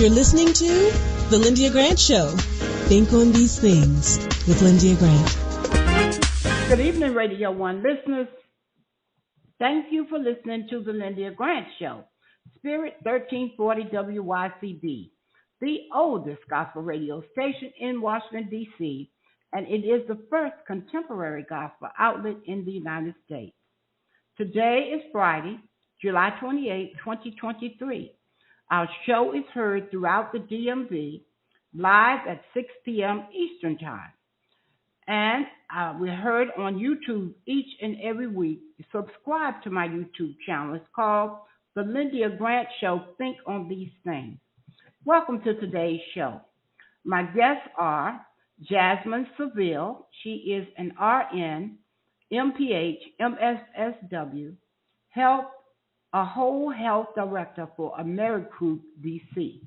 You're listening to The Lyndia Grant Show. Think on these things with Lyndia Grant. Good evening, Radio 1 listeners. Thank you for listening to The Lyndia Grant Show. Spirit 1340 WYCB, the oldest gospel radio station in Washington, D.C., and it is the first contemporary gospel outlet in the United States. Today is Friday, July 28, 2023. Our show is heard throughout the DMV live at 6 p.m. Eastern Time. And we're heard on YouTube each and every week. Subscribe to my YouTube channel. It's called The Lyndia Grant Show, Think on These Things. Welcome to today's show. My guests are Jasmine Saville. She is an RN, MPH, MSSW, a whole health director for AmeriGroup DC.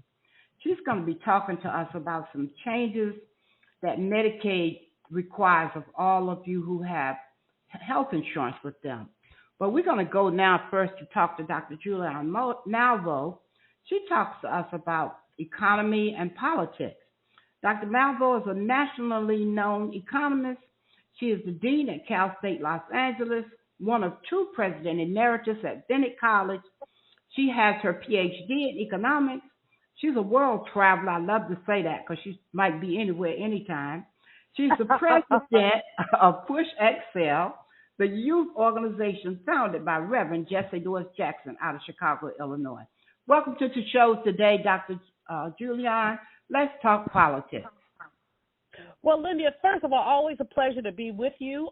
She's going to be talking to us about some changes that Medicaid requires of all of you who have health insurance with them. But we're going to go now first to talk to Dr. Julia Malvo. She talks to us about economy and politics. Dr. Malvo is a nationally known economist. She is the dean at Cal State Los Angeles, one of two president emeritus at Bennett College. She has her PhD in economics. She's a world traveler. I love to say that because she might be anywhere, anytime. She's the president of Push XL, the youth organization founded by Reverend Jesse Lewis Jackson out of Chicago, Illinois. Welcome to the show today, Dr. Julian. Let's talk politics. Well, Lyndia, first of all, always a pleasure to be with you.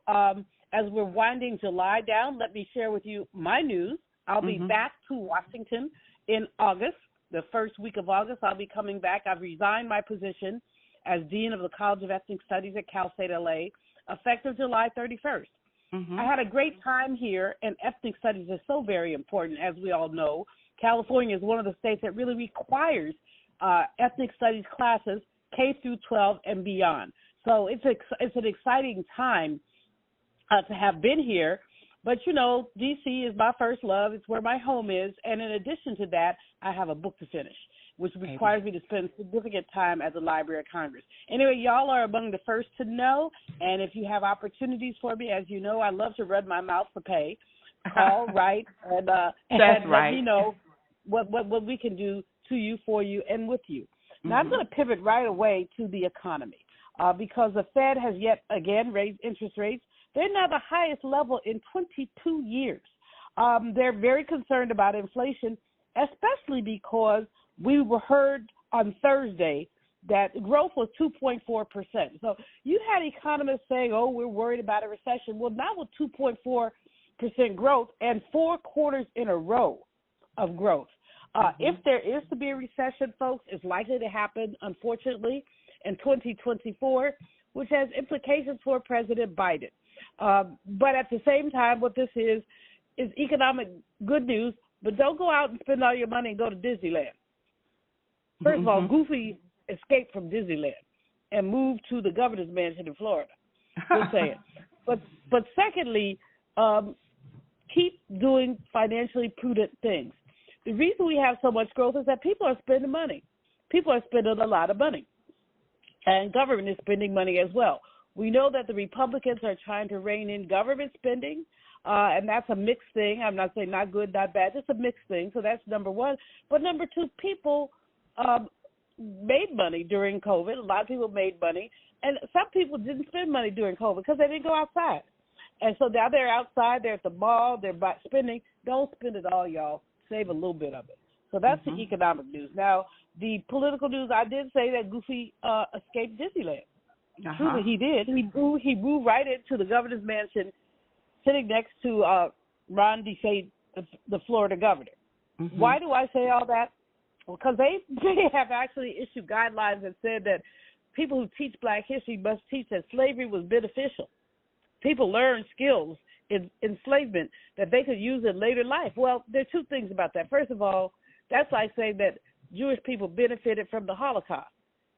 As we're winding July down, let me share with you my news. I'll be back to Washington in August, the first week of August. I'll be coming back. I've resigned my position as Dean of the College of Ethnic Studies at Cal State LA, effective July 31st. I had a great time here, and ethnic studies is so very important, as we all know. California is one of the states that really requires ethnic studies classes K through 12 and beyond. So it's an exciting time to have been here. But, you know, D.C. is my first love. It's where my home is. And in addition to that, I have a book to finish, which requires me to spend significant time at the Library of Congress. Anyway, y'all are among the first to know. And if you have opportunities for me, as you know, I love to run my mouth for pay. Call, write, and let me know what we can do to you, for you, and with you. Now, I'm going to pivot right away to the economy because the Fed has yet again raised interest rates. They're now the highest level in 22 years. They're very concerned about inflation, especially because we were heard on Thursday that growth was 2.4%. So you had economists saying, oh, we're worried about a recession. Well, now with 2.4% growth and 4 quarters in a row of growth. If there is to be a recession, folks, it's likely to happen, unfortunately, in 2024, which has implications for President Biden. But at the same time, what this is economic good news, but don't go out and spend all your money and go to Disneyland. First of all, Goofy escaped from Disneyland and moved to the governor's mansion in Florida. Just saying. But secondly, keep doing financially prudent things. The reason we have so much growth is that people are spending money. People are spending a lot of money. And government is spending money as well. We know that the Republicans are trying to rein in government spending, and that's a mixed thing. I'm not saying not good, not bad. It's a mixed thing. So that's number one. But number two, people made money during COVID. A lot of people made money. And some people didn't spend money during COVID because they didn't go outside. And so now they're outside. They're at the mall. They're spending. Don't spend it all, y'all. Save a little bit of it. So that's the economic news. Now, the political news, I did say that Goofy escaped Disneyland. True, he did. He moved right into the governor's mansion, sitting next to Ron DeSantis, the Florida governor. Why do I say all that? Well, because they have actually issued guidelines that said that people who teach Black history must teach that slavery was beneficial. People learn skills in enslavement that they could use in later life. Well, there are two things about that. First of all, that's like saying that Jewish people benefited from the Holocaust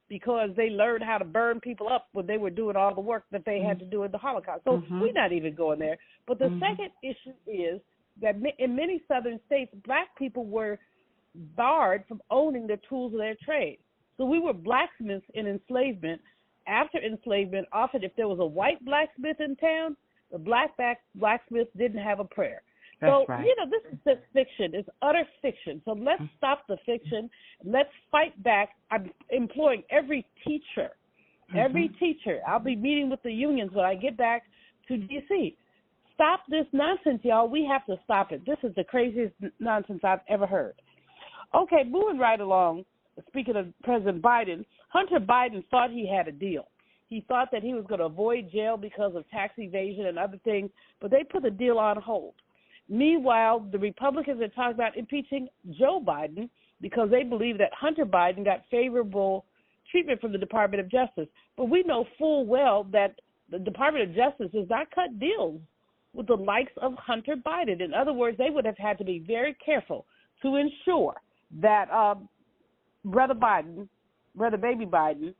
because they learned how to burn people up when they were doing all the work that they had to do in the Holocaust. So we're not even going there. But the second issue is that in many southern states, Black people were barred from owning the tools of their trade. So we were blacksmiths in enslavement. After enslavement, often if there was a white blacksmith in town, the blacksmith didn't have a prayer. So, right. This is just fiction. It's utter fiction. So let's stop the fiction. Let's fight back. I'm imploring every teacher. I'll be meeting with the unions when I get back to D.C. Stop this nonsense, y'all. We have to stop it. This is the craziest nonsense I've ever heard. Okay, moving right along. Speaking of President Biden, Hunter Biden thought he had a deal. He thought that he was going to avoid jail because of tax evasion and other things, but they put the deal on hold. Meanwhile, the Republicans are talking about impeaching Joe Biden because they believe that Hunter Biden got favorable treatment from the Department of Justice. But we know full well that the Department of Justice does not cut deals with the likes of Hunter Biden. In other words, they would have had to be very careful to ensure that Brother Baby Biden,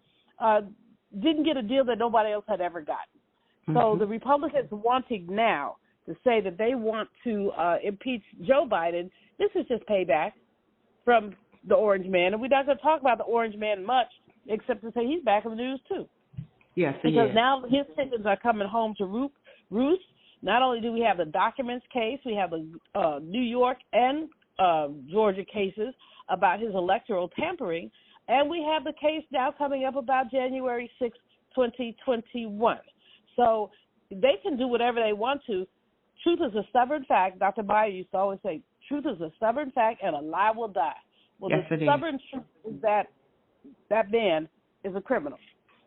didn't get a deal that nobody else had ever gotten. So the Republicans wanting now to say that they want to impeach Joe Biden, this is just payback from the Orange Man. And we're not going to talk about the Orange Man much, except to say he's back in the news too. Yes, because now his chickens are coming home to roost. Not only do we have the documents case, we have the New York and Georgia cases about his electoral tampering, and we have the case now coming up about January 6, 2021. So they can do whatever they want to. Truth is a stubborn fact. Dr. Bayer used to always say, truth is a stubborn fact and a lie will die. Well, yes, the stubborn truth is that man is a criminal.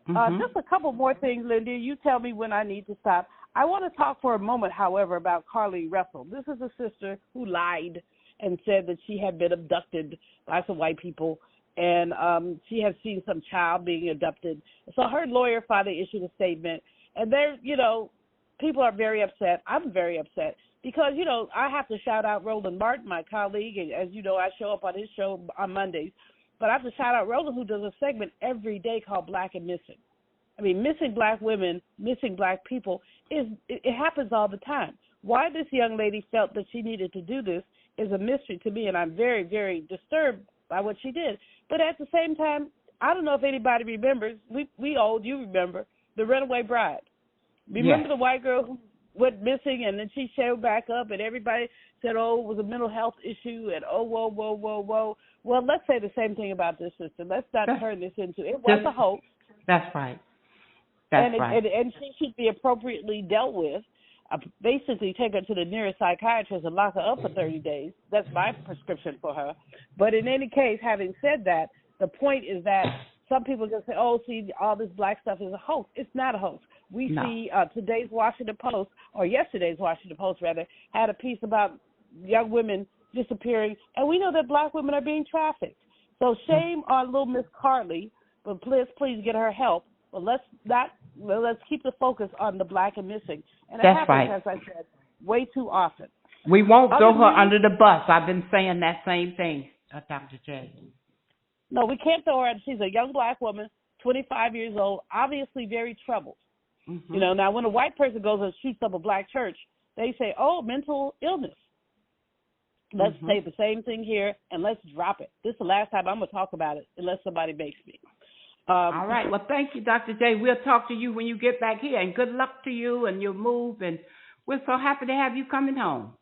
Just a couple more things, Lyndia. You tell me when I need to stop. I want to talk for a moment, however, about Carly Russell. This is a sister who lied and said that she had been abducted by some white people, and she had seen some child being abducted. So her lawyer finally issued a statement, and people are very upset. I'm very upset because, I have to shout out Roland Martin, my colleague, and as you know, I show up on his show on Mondays. But I have to shout out Roland, who does a segment every day called Black and Missing. I mean, missing black women, missing black people, it happens all the time. Why this young lady felt that she needed to do this is a mystery to me, and I'm very, very disturbed by what she did. But at the same time, I don't know if anybody remembers, we old, you remember, the Runaway Bride. Remember the white girl who went missing and then she showed back up and everybody said, oh, it was a mental health issue and oh, whoa. Well, let's say the same thing about this sister. Let's not turn this into, it was a hoax. That's right. And she should be appropriately dealt with. Basically take her to the nearest psychiatrist and lock her up for 30 days. That's my prescription for her. But in any case, having said that, the point is that some people just say, oh, see, all this black stuff is a hoax. It's not a hoax. We see today's Washington Post, or yesterday's Washington Post, rather, had a piece about young women disappearing, and we know that black women are being trafficked. So shame on little Miss Carly, but please get her help. But let's keep the focus on the black and missing. And it happens, as I said, way too often. We won't throw her under the bus. I've been saying that same thing, Dr. J. No, we can't throw her. She's a young black woman, 25 years old, obviously very troubled. Now when a white person goes and shoots up a black church, they say, oh, mental illness. Let's say the same thing here, and let's drop it. This is the last time I'm going to talk about it, unless somebody makes me. All right. Well, thank you, Dr. J. We'll talk to you when you get back here, and good luck to you and your move, and we're so happy to have you coming home.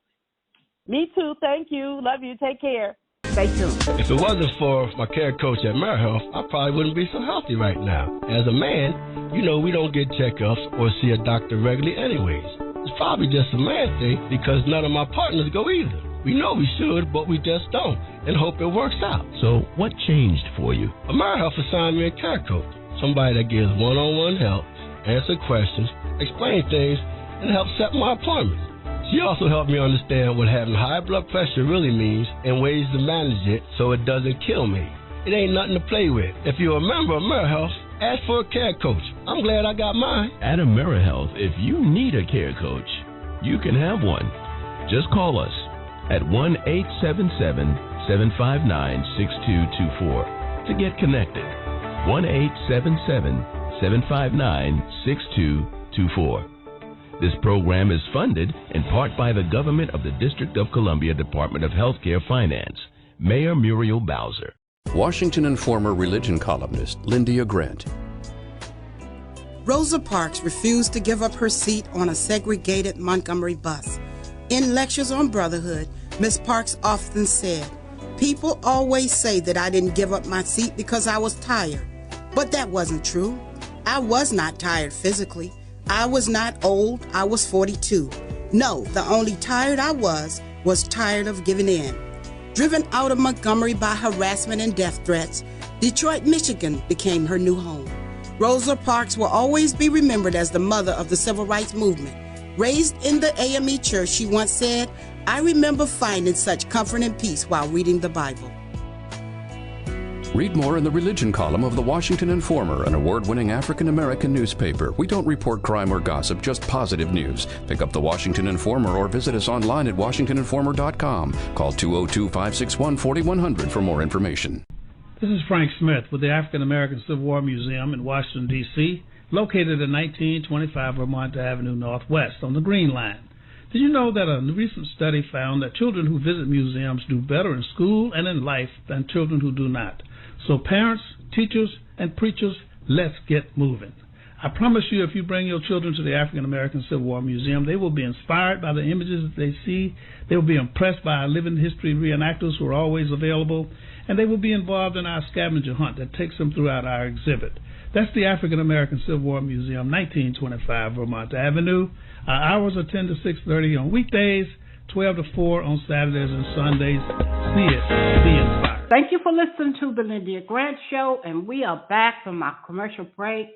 Me too. Thank you. Love you. Take care. Stay tuned. If it wasn't for my care coach at AmeriHealth, I probably wouldn't be so healthy right now. As a man, we don't get checkups or see a doctor regularly anyways. It's probably just a man thing because none of my partners go either. We know we should, but we just don't, and hope it works out. So what changed for you? AmeriHealth assigned me a care coach, somebody that gives one-on-one help, answer questions, explain things, and help set my appointments. She also helped me understand what having high blood pressure really means and ways to manage it so it doesn't kill me. It ain't nothing to play with. If you're a member of AmeriHealth, ask for a care coach. I'm glad I got mine. At AmeriHealth, if you need a care coach, you can have one. Just call us at 1-877-759-6224 to get connected. 1-877-759-6224. This program is funded in part by the government of the District of Columbia Department of Healthcare Finance, Mayor Muriel Bowser. Washington Informer religion columnist Lyndia Grant. Rosa Parks refused to give up her seat on a segregated Montgomery bus. In lectures on brotherhood, Ms. Parks often said, "People always say that I didn't give up my seat because I was tired." But that wasn't true. I was not tired physically. I was not old. I was 42. No, the only tired I was tired of giving in. Driven out of Montgomery by harassment and death threats, Detroit, Michigan became her new home. Rosa Parks will always be remembered as the mother of the civil rights movement. Raised in the AME church, she once said, "I remember finding such comfort and peace while reading the Bible." Read more in the religion column of the Washington Informer, an award-winning African-American newspaper. We don't report crime or gossip, just positive news. Pick up the Washington Informer or visit us online at washingtoninformer.com. Call 202-561-4100 for more information. This is Frank Smith with the African American Civil War Museum in Washington, D.C., located at 1925 Vermont Avenue Northwest on the Green Line. Did you know that a recent study found that children who visit museums do better in school and in life than children who do not? So parents, teachers, and preachers, let's get moving. I promise you, if you bring your children to the African American Civil War Museum, they will be inspired by the images that they see. They will be impressed by our living history reenactors who are always available, and they will be involved in our scavenger hunt that takes them throughout our exhibit. That's the African American Civil War Museum, 1925 Vermont Avenue. Our hours are 10 to 6:30 on weekdays, 12 to 4 on Saturdays and Sundays. See it. Be inspired. Thank you for listening to the Lyndia Grant Show, and we are back from our commercial break.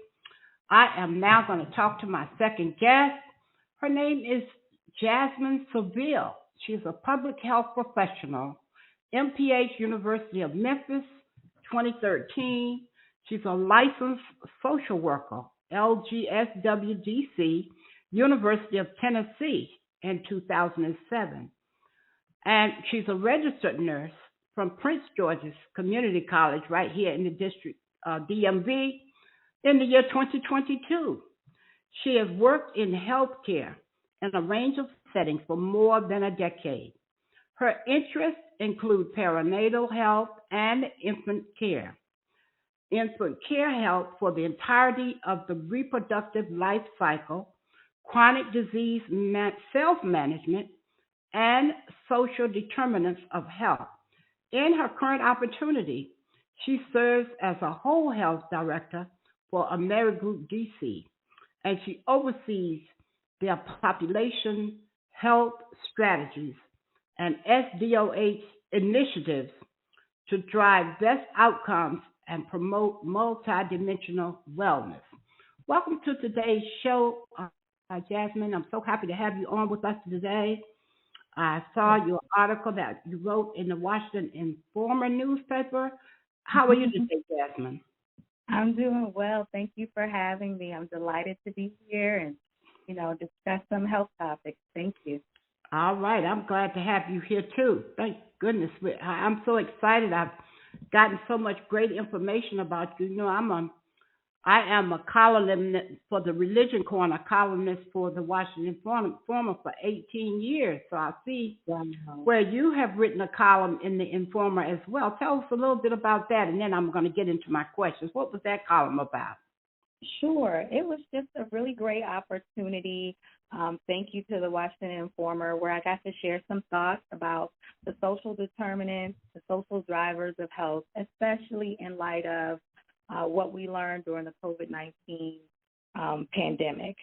I am now going to talk to my second guest. Her name is Jasmine Saville. She's a public health professional, MPH University of Memphis, 2013. She's a licensed social worker, LGSWDC, University of Tennessee in 2007. And she's a registered nurse from Prince George's Community College right here in the district, DMV, in the year 2022. She has worked in healthcare in a range of settings for more than a decade. Her interests include perinatal health and infant care. Infant care help for the entirety of the reproductive life cycle, chronic disease self-management, and social determinants of health. In her current opportunity, she serves as a whole health director for AmeriGroup DC, and she oversees their population health strategies and SDOH initiatives to drive best outcomes and promote multidimensional wellness. Welcome to today's show, Jasmine. I'm so happy to have you on with us today. I saw your article that you wrote in the Washington Informer newspaper. How are you today, Jasmine? I'm doing well. Thank you for having me. I'm delighted to be here and, discuss some health topics. Thank you. All right. I'm glad to have you here, too. Thank goodness. I'm so excited. I've gotten so much great information about you. I am a columnist for the Religion Corner, columnist for the Washington Informer for 18 years. So I see where you have written a column in the Informer as well. Tell us a little bit about that, and then I'm going to get into my questions. What was that column about? Sure. It was just a really great opportunity. Thank you to the Washington Informer, where I got to share some thoughts about the social determinants, the social drivers of health, especially in light of what we learned during the COVID-19 pandemic.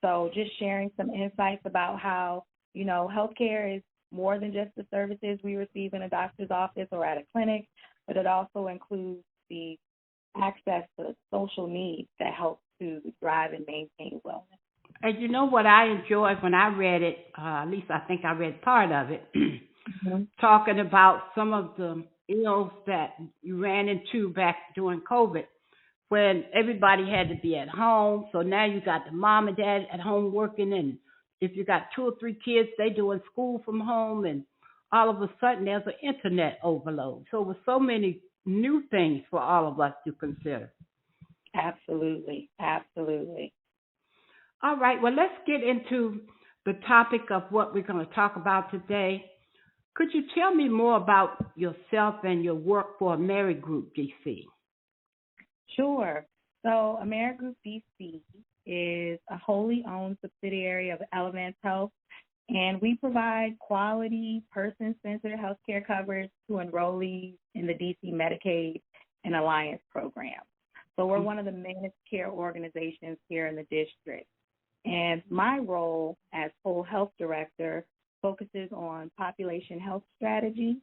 So just sharing some insights about how, healthcare is more than just the services we receive in a doctor's office or at a clinic, but it also includes the access to social needs that help to drive and maintain wellness. And you know what I enjoyed when I read it, at least I think I read part of it, talking about some of the ills that you ran into back during COVID when everybody had to be at home. So now you got the mom and dad at home working, and if you got 2 or 3 kids, they doing school from home, and all of a sudden there's an internet overload. So with so many new things for all of us to consider. Absolutely. Absolutely. All right. Well, let's get into the topic of what we're going to talk about today. Could you tell me more about yourself and your work for AmeriGroup DC? Sure. So AmeriGroup DC is a wholly owned subsidiary of Elevance Health, and we provide quality, person-centered healthcare coverage to enrollees in the DC Medicaid and Alliance program. So we're one of the managed care organizations here in the district. And my role as whole health director focuses on population health strategy,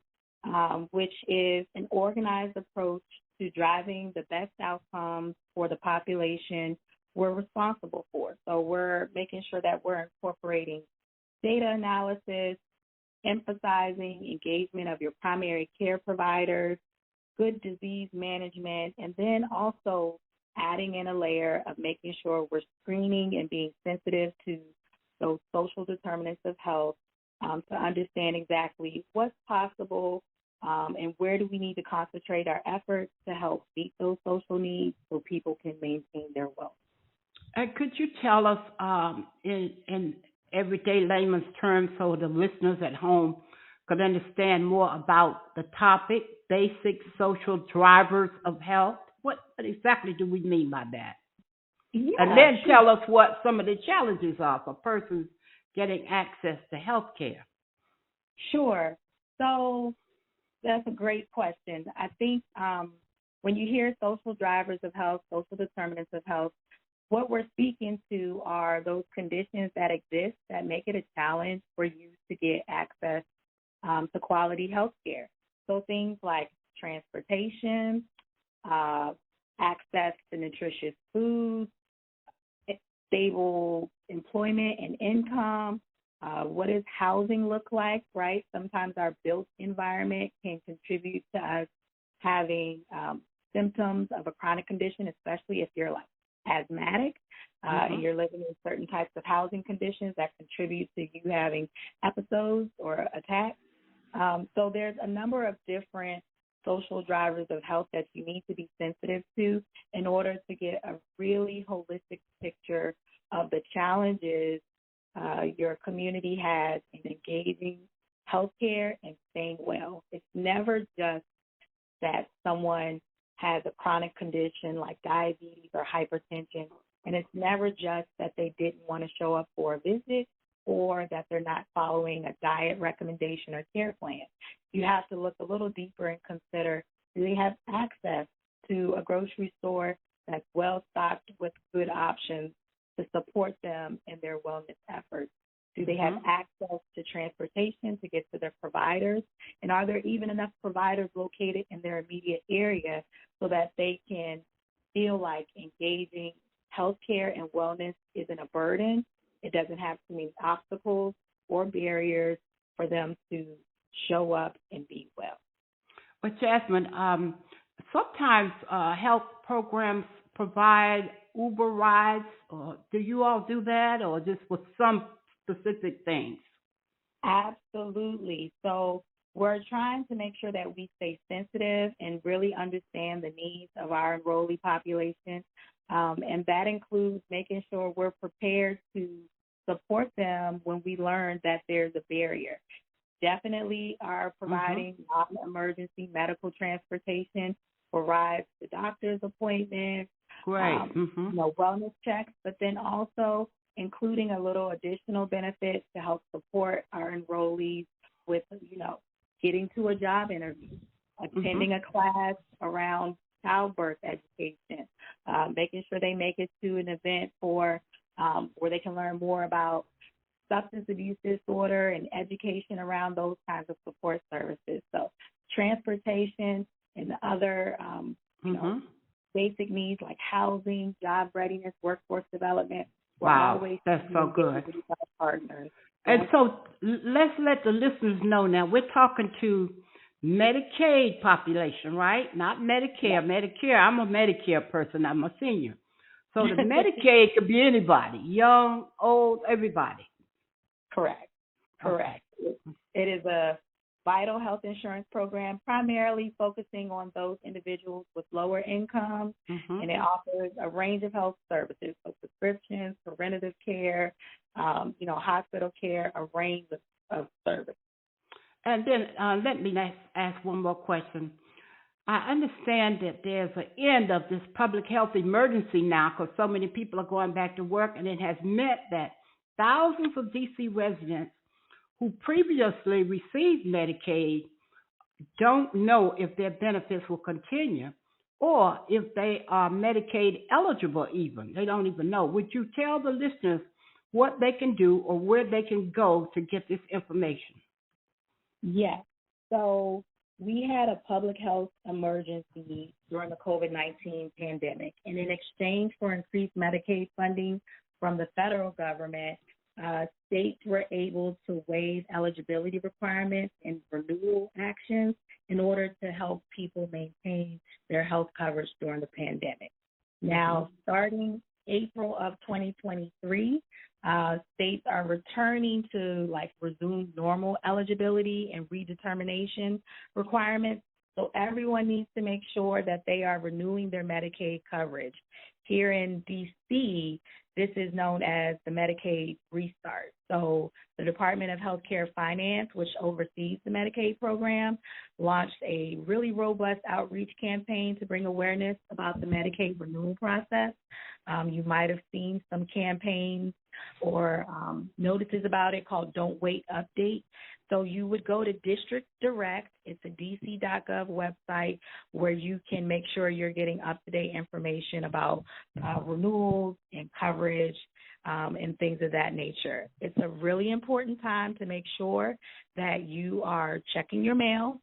which is an organized approach to driving the best outcomes for the population we're responsible for. So we're making sure that we're incorporating data analysis, emphasizing engagement of your primary care providers, good disease management, and then also adding in a layer of making sure we're screening and being sensitive to those social determinants of health to understand exactly what's possible and where do we need to concentrate our efforts to help meet those social needs so people can maintain their wealth. And could you tell us in everyday layman's terms so the listeners at home could understand more about the topic, basic social drivers of health? What exactly do we mean by that? Yeah, and then tell us what some of the challenges are for persons getting access to health care. Sure. So that's a great question. I think when you hear social drivers of health, social determinants of health, what we're speaking to are those conditions that exist that make it a challenge for you to get access to quality health care. So things like transportation, access to nutritious foods, stable employment and income. What does housing look like, right? Sometimes our built environment can contribute to us having symptoms of a chronic condition, especially if you're like asthmatic and you're living in certain types of housing conditions that contribute to you having episodes or attacks. So there's a number of different social drivers of health that you need to be sensitive to in order to get a really holistic picture of the challenges your community has in engaging healthcare and staying well. It's never just that someone has a chronic condition like diabetes or hypertension, and it's never just that they didn't want to show up for a visit or that they're not following a diet recommendation or care plan. You have to look a little deeper and consider, do they have access to a grocery store that's well-stocked with good options to support them in their wellness efforts? Do they have access to transportation to get to their providers? And are there even enough providers located in their immediate area so that they can feel like engaging healthcare and wellness isn't a burden? It doesn't have too many obstacles or barriers for them to show up and be well. Well, Jasmine, sometimes health programs provide Uber rides. Or do you all do that, or just for some specific things? Absolutely. So we're trying to make sure that we stay sensitive and really understand the needs of our enrollee population. And that includes making sure we're prepared to support them when we learn that there's a barrier. Definitely are providing non-emergency medical transportation for rides to doctor's appointments, wellness checks, but then also including a little additional benefit to help support our enrollees with, getting to a job interview, attending a class around childbirth education, making sure they make it to an event for where they can learn more about substance abuse disorder and education around those kinds of support services. So transportation and other, basic needs like housing, job readiness, workforce development. Wow, that's so good. Partners. And so let's let the listeners know now, we're talking to Medicaid population, right? Not Medicare. Medicare, I'm a Medicare person. I'm a senior. So the Medicaid could be anybody, young, old, everybody. Correct. It is a vital health insurance program primarily focusing on those individuals with lower incomes, and it offers a range of health services, so prescriptions, preventative care, hospital care, a range of services. And then let me ask one more question. I understand that there's an end of this public health emergency now because so many people are going back to work, and it has meant that thousands of D.C. residents who previously received Medicaid don't know if their benefits will continue or if they are Medicaid eligible even. They don't even know. Would you tell the listeners what they can do or where they can go to get this information? Yes. So we had a public health emergency during the COVID-19 pandemic, and in exchange for increased Medicaid funding from the federal government, states were able to waive eligibility requirements and renewal actions in order to help people maintain their health coverage during the pandemic. Now, starting April of 2023, states are returning to resume normal eligibility and redetermination requirements. So everyone needs to make sure that they are renewing their Medicaid coverage. Here in D.C., this is known as the Medicaid Restart. So the Department of Healthcare Finance, which oversees the Medicaid program, launched a really robust outreach campaign to bring awareness about the Medicaid renewal process. You might have seen some campaigns or notices about it called Don't Wait Update. So you would go to District Direct. It's a dc.gov website where you can make sure you're getting up-to-date information about renewals and coverage and things of that nature. It's a really important time to make sure that you are checking your mail,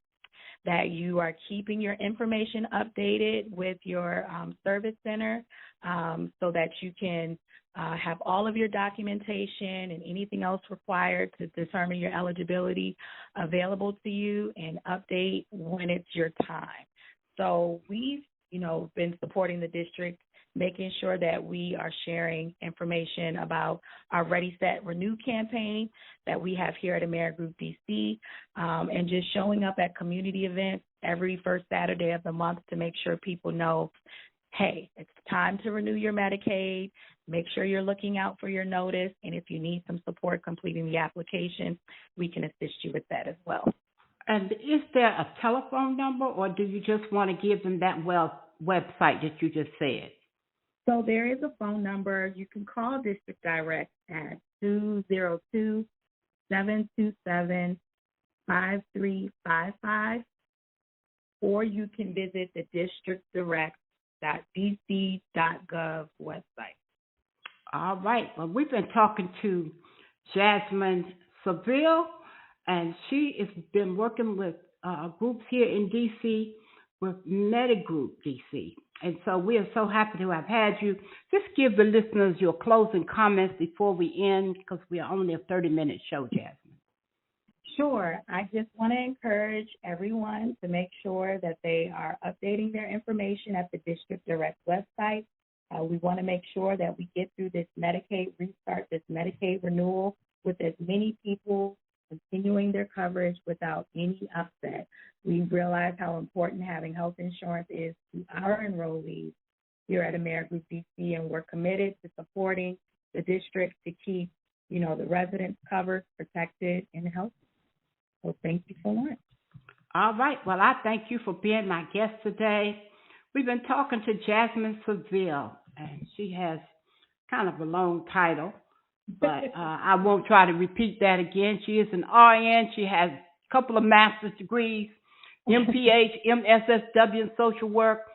that you are keeping your information updated with your service center so that you can have all of your documentation and anything else required to determine your eligibility available to you and update when it's your time. So we've, been supporting the district, making sure that we are sharing information about our Ready, Set, Renew campaign that we have here at AmeriGroup DC, and just showing up at community events every first Saturday of the month to make sure people know, hey, it's time to renew your Medicaid. Make sure you're looking out for your notice, and if you need some support completing the application, we can assist you with that as well. And is there a telephone number, or do you just want to give them that website that you just said? So there is a phone number. You can call District Direct at 202-727-5355, or you can visit the districtdirect.dc.gov website. All right. Well, we've been talking to Jasmine Saville, and she has been working with groups here in D.C. with Medigroup D.C. And so we are so happy to have had you. Just give the listeners your closing comments before we end, because we are only a 30-minute show, Jasmine. Sure. I just want to encourage everyone to make sure that they are updating their information at the District Direct website. We want to make sure that we get through this Medicaid restart, this Medicaid renewal, with as many people continuing their coverage without any upset. We realize how important having health insurance is to our enrollees here at AmeriGroup DC, and we're committed to supporting the district to keep, the residents covered, protected, and healthy. So thank you so much. All right. Well, I thank you for being my guest today. We've been talking to Jasmine Saville, and she has kind of a long title, but I won't try to repeat that again. She is an RN. She has a couple of master's degrees, MPH, MSSW in social work.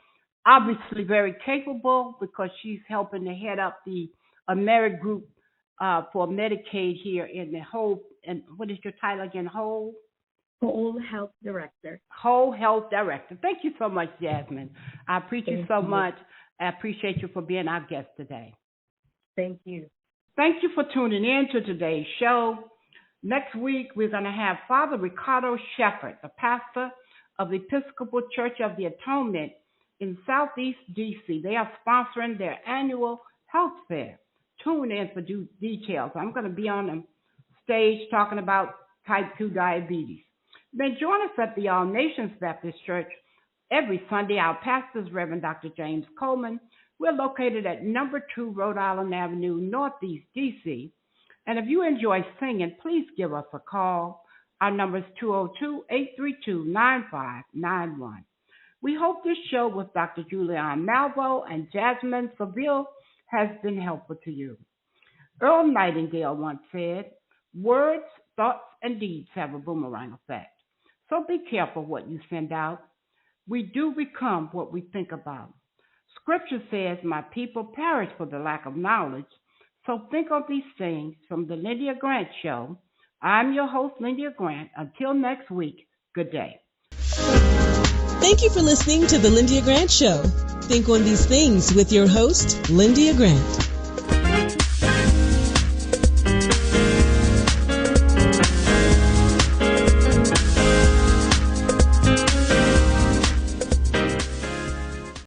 Obviously very capable, because she's helping to head up the AmeriGroup for Medicaid here in the whole, and what is your title again? Whole Health Director. Whole Health Director. Thank you so much, Jasmine. I appreciate you so much. I appreciate you for being our guest today. Thank you. Thank you for tuning in to today's show. Next week, we're going to have Father Ricardo Shepherd, the pastor of the Episcopal Church of the Atonement in Southeast D.C. They are sponsoring their annual health fair. Tune in for details. I'm going to be on the stage talking about type 2 diabetes. Then join us at the All Nations Baptist Church every Sunday. Our pastor is Reverend Dr. James Coleman. We're located at number 2 Rhode Island Avenue, Northeast D.C. And if you enjoy singing, please give us a call. Our number is 202-832-9591. We hope this show with Dr. Julianne Malvo and Jasmine Saville has been helpful to you. Earl Nightingale once said, "Words, thoughts, and deeds have a boomerang effect. So be careful what you send out. We do become what we think about." Scripture says, "My people perish for the lack of knowledge." So think of these things from the Lyndia Grant Show. I'm your host, Lyndia Grant. Until next week, good day. Thank you for listening to the Lyndia Grant Show. Think on these things with your host, Lyndia Grant.